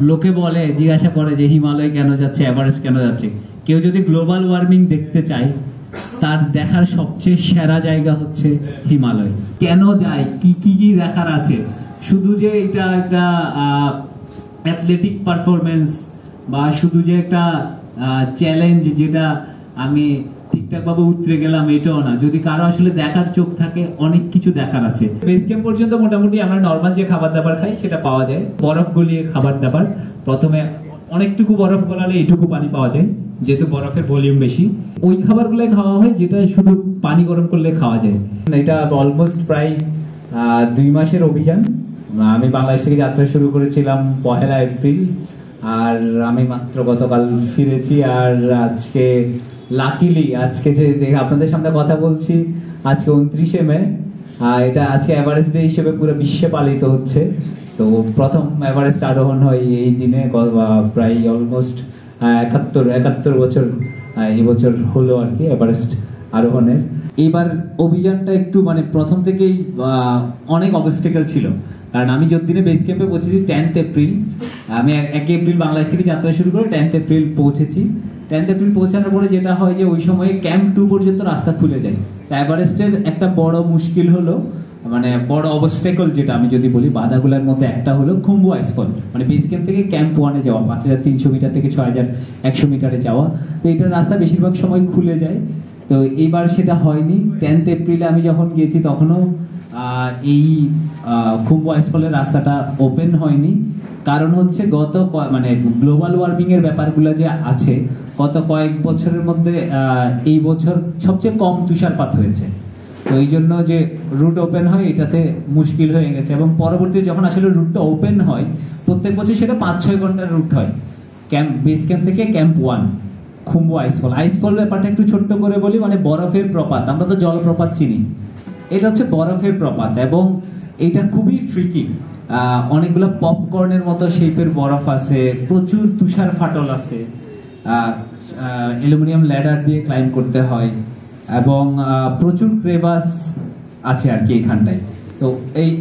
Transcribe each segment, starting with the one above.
লোকে বলে, জিজ্ঞাসা করে যে হিমালয় কেন যাচ্ছে, এভারেস্ট কেন যাচ্ছে। কেউ যদি গ্লোবাল ওয়ার্মিং দেখতে চায়, তার দেখার সবচেয়ে সেরা জায়গা হচ্ছে হিমালয়। কেন যায়, কি কি কি দেখার আছে, শুধু যে এটা একটা অ্যাথলেটিক পারফরমেন্স বা শুধু যে একটা চ্যালেঞ্জ যেটা আমি ঠিকঠাক ভাবে উতরে গেলাম, এটাও না। যদি কারো আসলে দেখার চোখ থাকে, অনেক কিছু দেখার আছে। বেস ক্যাম্প পর্যন্ত মোটামুটি আমরা নর্মাল যে খাবার দাবার খাই সেটা পাওয়া যায়। বরফ গলিয়ে খাবার দাবার, প্রথমে অনেকটুকু বরফ গলালে এইটুকু পানি পাওয়া যায়, যেহেতু বরফের ভলিউম বেশি। ওই খাবারগুলোই খাওয়া হয় যেটা শুধু পানি গরম করলে খাওয়া যায়। এটা অলমোস্ট প্রায় 2 মাসের অভিযান। আমি বাংলাদেশ থেকে যাত্রা শুরু করেছিলাম 1 এপ্রিল, আর আমি মাত্র গতকাল ফিরেছি। আর আজকে লাকিলি আজকে যে আপনাদের সামনে কথা বলছি, আজকে 29শে মে। এটা আজকে এভারেস্ট ডে হিসেবে পুরো বিশ্বে পালিত হচ্ছে। তো প্রথম এভারেস্ট আরোহণ হয় এই দিনে, প্রায় অলমোস্ট 71 বছর এবছর হলো আর কি এভারেস্ট আরোহণের। এইবার অভিযানটা একটু মানে প্রথম থেকেই অনেক অবস্টেকল ছিল, কারণ আমি যতদিনে বেস ক্যাম্পে পৌঁছেছি 10th এপ্রিল। আমি 1 এপ্রিল বাংলাদেশ থেকে যাত্রা শুরু করে 10th এপ্রিল পৌঁছেছি। 10th এপ্রিল পৌঁছানোর পরে যেটা হয় যে ওই সময়ে ক্যাম্প 2 পর্যন্ত রাস্তা খুলে যায়। এভারেস্টের একটা বড় মুশকিল হলো, মানে বড় অবস্টেকল যেটা আমি যদি বলি, বাধাগুলোর মধ্যে একটা হলো খুম্বু আইসফল। মানে বেস ক্যাম্প থেকে ক্যাম্প 1-এ যাওয়া, 5300 মিটার থেকে 6100 মিটারে যাওয়া। তো এটার রাস্তা বেশিরভাগ সময় খুলে যায়। তো এইবার সেটা হয়নি। 10th এপ্রিলে আমি যখন গিয়েছি তখনও এই খুম্বু আইসফলের রাস্তাটা ওপেন হয়নি। কারণ হচ্ছে মানে গ্লোবাল ওয়ার্মিং এর ব্যাপারগুলো যে আছে, গত কয়েক বছরের মধ্যে এই বছর সবচেয়ে কম তুষারপাত হয়েছে। তো এই জন্য যে রুট ওপেন হয় এটাতে মুশকিল হয়ে গেছে। এবং পরবর্তীতে যখন আসলে রুটটা ওপেন হয়, প্রত্যেক বছর সেটা 5-6 ঘন্টার রুট হয়। বেস ক্যাম্প থেকে ক্যাম্প 1 খুম্বু আইসফল। আইসফল ব্যাপারটা একটু ছোট্ট করে বলি, মানে বরফের প্রপাত। আমরা তো জলপ্রপাত চিনি, এটা হচ্ছে বরফের প্রপাত। এবং এটা খুবই ট্রিকি। অনেকগুলো পপকর্নের মতো শেপের বরফ আছে, প্রচুর তুষার ফাটল আছে, অ্যালুমিনিয়াম ল্যাডার দিয়ে ক্লাইম্ব করতে হয়, এবং প্রচুর ক্রেভাস আছে আর কি এখানটায়। তো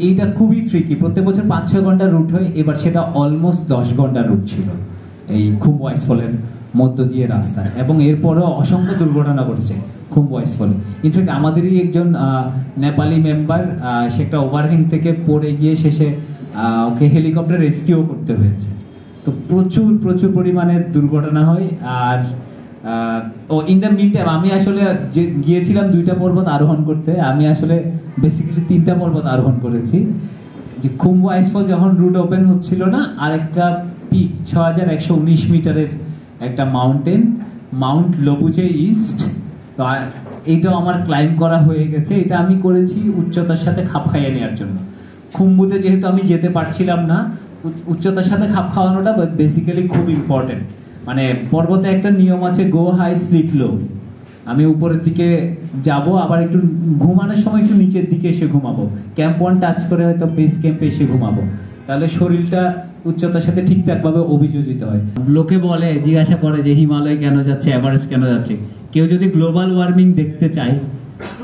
এইটা খুবই ট্রিকি। প্রত্যেক বছর 5-6 ঘন্টার রুট হয়, এবার সেটা অলমোস্ট 10 ঘন্টার রুট ছিল এই খুম্বু আইসফলের মধ্য দিয়ে রাস্তা। এবং এরপরও অসংখ্য দুর্ঘটনা ঘটেছে খুম্বু আইসফলে। ইনফ্যাক্ট আমাদেরই একজন নেপালি মেম্বার, সে একটা ওভারহ্যাং থেকে পড়ে গিয়ে শেষে ওকে হেলিকপ্টার রেস্কিউ করতে হয়েছে। তো প্রচুর প্রচুর পরিমাণে দুর্ঘটনা হয়। আর ইন দ্য মিন টাইম আমি আসলে গিয়েছিলাম 2টা পর্বত আরোহণ করতে। আমি আসলে বেসিক্যালি 3টা পর্বত আরোহণ করেছি। যে খুম্বু আইসফল যখন রুট ওপেন হচ্ছিল না, আরেকটা পিক 6119 মিটারের একটা মাউন্টেন, মাউন্ট লোবুচে ইস্ট। তো এইটাও আমার ক্লাইম্ব করা হয়ে গেছে। এটা আমি করেছি উচ্চতার সাথে খাপ খাইয়ে নেওয়ার জন্য। খুম্বুতে যেহেতু আমি যেতে পারছিলাম না, উচ্চতার সাথে খাপ খাওয়ানোটা বেসিক্যালি খুব ইম্পর্টেন্ট। মানে পর্বতে একটা নিয়ম আছে, গো হাই স্লিপ লো। আমি উপরের দিকে যাব, আবার একটু ঘুমানোর সময় একটু নিচের দিকে এসে ঘুমাবো। ক্যাম্প 1 টাচ করে হয়তো বেস ক্যাম্পে এসে ঘুমাবো, তাহলে শরীরটা উচ্চতার সাথে ঠিকঠাক ভাবে অভিযোজিত হয়। লোকে বলে, জিজ্ঞাসা করে যে হিমালয় কেন যাচ্ছে, এভারেস্ট কেন যাচ্ছে। কেউ যদি গ্লোবাল ওয়ার্মিং দেখতে চায়,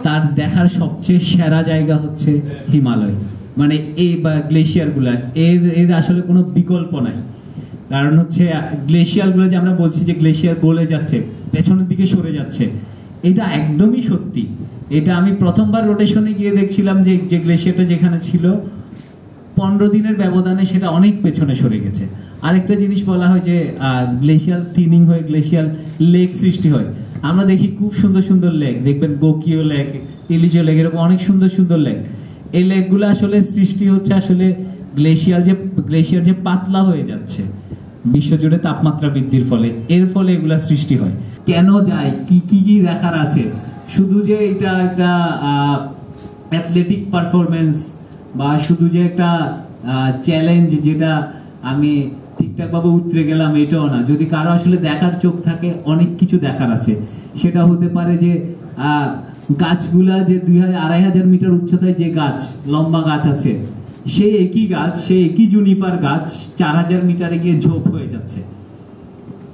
তার দেখার সবচেয়ে সেরা জায়গা হচ্ছে হিমালয়। মানে এই গ্লেশিয়ার গুলা, এর আসলে কোনো বিকল্প নাই। কারণ হচ্ছে গ্লেশিয়ার গুলো যে আমরা বলছি যে গ্লেশিয়ার গলে যাচ্ছে, পেছনের দিকে সরে যাচ্ছে, এটা একদমই সত্যি। এটা আমি প্রথমবার রোটেশনে গিয়ে দেখছিলাম যে গ্লেশিয়ারটা যেখানে ছিল 15 দিনের ব্যবধানে সেটা অনেক পেছনে সরে গেছে। আরেকটা জিনিস বলা হয় যে গ্লেশিয়াল থিনিং হয়ে গ্লেশিয়াল লেক সৃষ্টি হয়। আমরা দেখি খুব সুন্দর সুন্দর লেক, দেখবেন গোকিও লেক, ইলিজো লেক, এরকম অনেক সুন্দর সুন্দর লেক। এই লেকগুলো আসলে সৃষ্টি হচ্ছে আসলে গ্লেশিয়ার যে পাতলা হয়ে যাচ্ছে বিশ্বজুড়ে তাপমাত্রা বৃদ্ধির ফলে, এর ফলে এগুলা সৃষ্টি হয়। কেন যায়, কি কি কি দেখার আছে, শুধু যে এটা একটা অ্যাথলেটিক পারফরমেন্স বা শুধু যে একটা চ্যালেঞ্জ যেটা আমি ঠিকঠাক ভাবে উতরে গেলাম, এটাও না। যদি কারো আসলে দেখার চোখ থাকে, অনেক কিছু দেখার আছে। সেটা হতে পারে যে গাছগুলা যে 2500 মিটার উচ্চতায় যে গাছ, লম্বা গাছ আছে, সেই একই গাছ, সেই একই জুনিপার গাছ 4000 মিটারে গিয়ে ঝোপ হয়ে যাচ্ছে।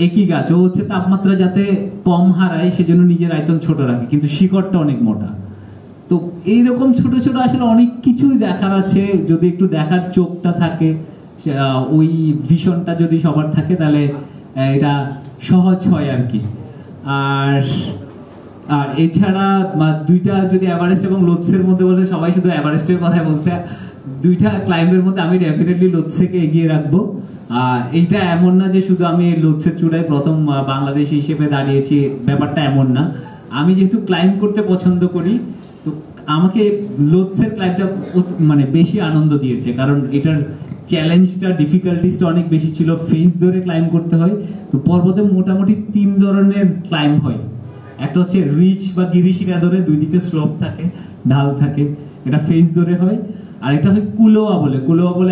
একই গাছ, ও হচ্ছে তাপমাত্রা যাতে কম হারায় সেজন্য নিজের আয়তন ছোট রাখে, কিন্তু শিকড়টা অনেক মোটা। তো এইরকম ছোট ছোট আসলে অনেক কিছুই দেখার আছে, যদি একটু দেখার চোখটা থাকে ওই ভিশনটা যদি সবার থাকে তাহলে এটা সহজ হয় আর কি। আর আর এছাড়া দুইটা যদি এভারেস্ট এবং লোৎসের মধ্যে বলে, সবাই শুধু এভারেস্টের কথা বলছে, দুইটা ক্লাইম্বের মধ্যে আমি ডেফিনেটলি লোৎসেকে এগিয়ে রাখবো। এইটা এমন না যে শুধু আমি লোৎসের চূড়ায় প্রথম বাংলাদেশি হিসেবে দাঁড়িয়েছি, ব্যাপারটা এমন না। আমি যেহেতু ক্লাইম্ব করতে পছন্দ করি, তো আমাকে লোৎসের ক্লাইম্বটা মানে বেশি আনন্দ দিয়েছে, কারণ এটার চ্যালেঞ্জটা, ডিফিকাল্টিসটা অনেক বেশি ছিল। ফেস ধরে ক্লাইম্ব করতে হয়। তো পর্বতে মোটামুটি 3 ধরনের ক্লাইম্ব হয়। একটা হচ্ছে রিচ বা গিরিশিরা ধরে, দুই দিকে স্লোপ থাকে, ঢাল থাকে, এটা ফেস ধরে হয়। আর এটা হয় কুলোয়া বলে। কুলোয়া বলে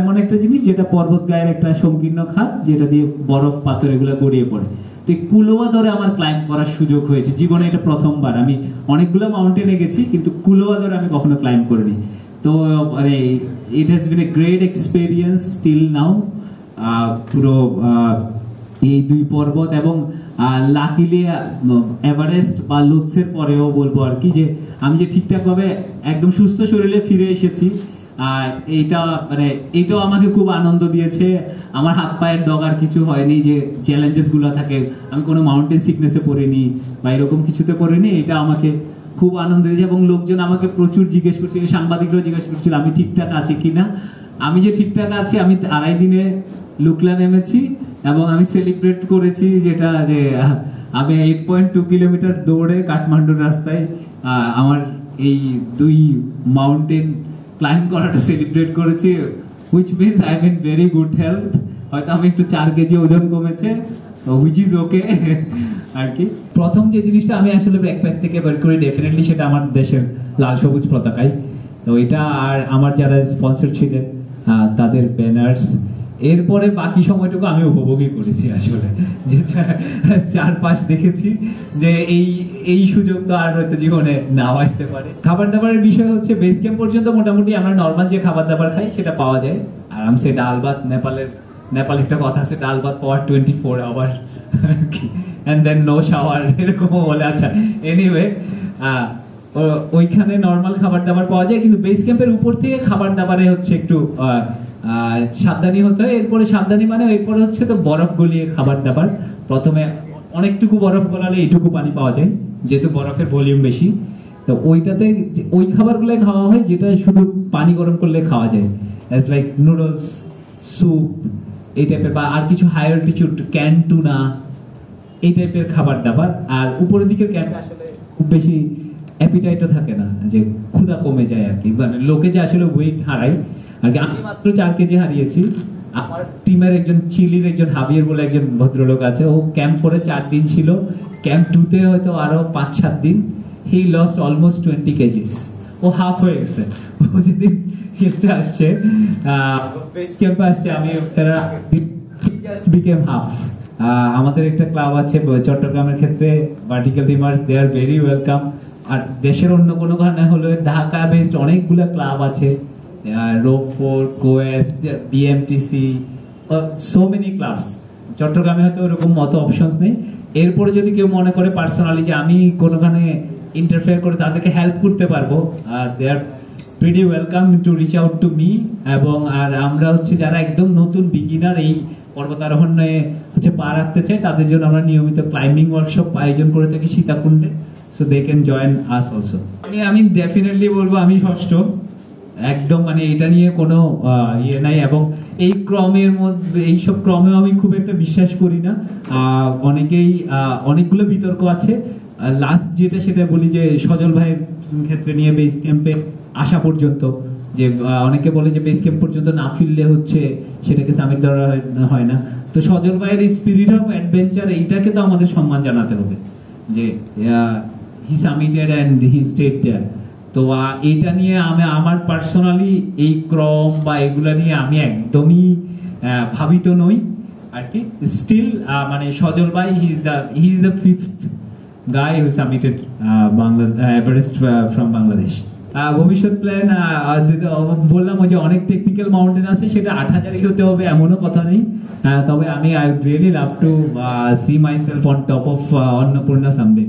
এমন একটা জিনিস যেটা পর্বত গায়ের একটা সংকীর্ণ খাত, যেটা দিয়ে বরফ পাথর এগুলো গড়িয়ে পড়ে। তো কুলোয়া ধরে আমার ক্লাইম্ব করার সুযোগ হয়েছে জীবনে, এটা প্রথমবার। আমি অনেকগুলো মাউন্টেনে গেছি, কিন্তু কুলোয়া ধরে আমি কখনো ক্লাইম্ব করিনি। তো মানে it has been a great experience till now. পুরো এই দুই পর্বত এবং লাকিলি এভারেস্ট বা লোৎসের পরেও বলবো আর কি, যে আমি যে ঠিকঠাক ভাবে একদম সুস্থ শরীরে ফিরে এসেছি, এইটাও আমাকে খুব আনন্দ দিয়েছে। আমার হাত পায়ের ডগার কিছু হয়নি, যে চ্যালেঞ্জেস গুলো থাকে, আমি কোনো মাউন্টেন সিকনেসে পড়িনি বা এরকম কিছুতে পড়িনি। এটা আমাকে খুব আনন্দ দিয়েছে এবং লোকজন আমাকে প্রচুর জিজ্ঞেস করছিল, সাংবাদিকরাও জিজ্ঞেস করছিল আমি ঠিকঠাক আছি কিনা। আমি যে ঠিকঠাক আছি, আমি 2.5 দিনে লুকলা নেমেছি এবং আমি সেলিব্রেট করেছি, যেটা যে আমি 8.2 কিলোমিটার দৌড়ে কাঠমান্ডুর রাস্তায় আমার এই 2 মাউন্টেন ক্লাইম্ব করাটা সেলিব্রেট করেছি, which means I am in very good health। হয়তো আমি একটু 4 কেজি ওজন কমেছে, which is okay আর কি। প্রথম যে জিনিসটা আমি আসলে ব্যাকপ্যাক থেকে বের করি ডেফিনেটলি সেটা আমার দেশের লাল সবুজ পতাকায়। তো এটা আর আমার যারা স্পন্সর ছিলেন তাদের ব্যানার্স। এরপরে বাকি সময়টুকু আমি উপভোগই করেছি আসলে, যে চারপাশ দেখেছি, যে এই সুযোগ তো আর হয়তো জীবনে নাও আসতে পারে। খাবার দাবারের বিষয় হচ্ছে বেস ক্যাম্প পর্যন্ত মোটামুটি আমরা নর্মাল যে খাবার দাবার খাই সেটা পাওয়া যায় আরামসে। ডাল ভাত, নেপালে একটা কথা আছে, dal bhat power 24 hour and then no shower, এরকমও বলে। আচ্ছা, এনিওয়ে ওইখানে নর্মাল খাবার দাবার পাওয়া যায়, কিন্তু বেস ক্যাম্পের উপর থেকে খাবার দাবারে হচ্ছে একটু সাবধানী হতে হয়। এরপরে সাবধানী মানে এরপরে হচ্ছে তো বরফ গলিয়ে খাবার দাবার। প্রথমে অনেকটুকু বরফ গলালে এইটুকু পানি পাওয়া যায়, যেহেতু বরফের ভলিউম বেশি। তো ওইটাতে ওই খাবারগুলো খাওয়া হয় যেটা শুধু পানি গরম করলে খাওয়া যায়, অ্যাজ লাইক নুডলস, স্যুপ, এই টাইপের, বা আর কিছু হাই অল্টিটিউড ক্যান টুনা, এই টাইপের খাবার দাবার। আর উপরের দিকের ক্যাম্পে আসলে খুব বেশি অ্যাপিটাইটও থাকে না, যে ক্ষুধা কমে যায় আর কি। মানে লোকে যে আসলে ওয়েট হারায় আর কি। আমি মাত্র 4 কেজি হারিয়েছি। আমার টিমের একজন চিলির একজন হাবিয়ার বলে একজন ভদ্রলোক আছে, ও ক্যাম্প 4 4 দিন ছিল, ক্যাম্প 2 তে হয়তো আরো 5-7 দিন। He lost almost 20 KGs. ও হাফ হয়ে গেছে। ও যেদিন খেলতে আসছে, বেস ক্যাম্পে আসছে, আমি জাস্ট বিকেম হাফ। আমাদের একটা ক্লাব আছে চট্টগ্রামের ক্ষেত্রে, vertical timers, they are very welcome. আর দেশের অন্য কোনো কারণে হলে ঢাকা বেসড অনেকগুলো ক্লাব আছে, রোপফোর, কোয়েস, বিএমটিসি, সো মেনি ক্লাবস। চট্টগ্রামে হয়তো ওরকম মতো অপশনস নেই। এরপরে যদি কেউ মনে করে পার্সোনালি যে আমি কোনোখানে ইন্টারফেয়ার করে তাদেরকে হেল্প করতে পারবো, they are pretty welcome to reach out to me. এবং আর আমরা হচ্ছে যারা একদম নতুন বিগিনার এই পর্বতারোহণে হচ্ছে পা রাখতে চাই, তাদের জন্য আমরা নিয়মিত ক্লাইম্বিং ওয়ার্কশপ আয়োজন করে থাকি সীতাকুণ্ডে, so they can join us also. আমি ডেফিনেটলি বলবো আমি ষষ্ঠ, একদম মানে এটা নিয়ে কোনো ইয়ে নাই। এবং এই ক্রমের মধ্যে, এইসব ক্রমেও আমি খুব একটা বিশ্বাস করি না। অনেকগুলো বিতর্ক আছে। লাস্ট যেটা সেটা বলি যে সজল ভাইয়ের ক্ষেত্রে নিয়ে বেস ক্যাম্পে আসা পর্যন্ত, যে অনেকে বলে যে বেস ক্যাম্প পর্যন্ত না ফিরলে হচ্ছে সেটাকে সামিট ধরা হয় না। তো সজল ভাইয়ের স্পিরিট অফ অ্যাডভেঞ্চার, এইটাকে তো আমাদের সম্মান জানাতে হবে, যে হি সামিটেড এন্ড হি স্টেড দেয়ার। তো এইটা নিয়ে আমার পার্সোনালি এই ক্রম বা এগুলা নিয়ে আমি একদমই ভাবিত নই আর কি। স্টিল মানে সজল ভাই he is the 5th guy who submitted Everest from Bangladesh. ভবিষ্যৎ প্ল্যান বললাম যে অনেক টেকনিক্যাল মাউন্টেন আছে, সেটা 8000ই হতে হবে এমনও কথা নেই। তবে আমি I really love to see myself on top of Annapurna someday.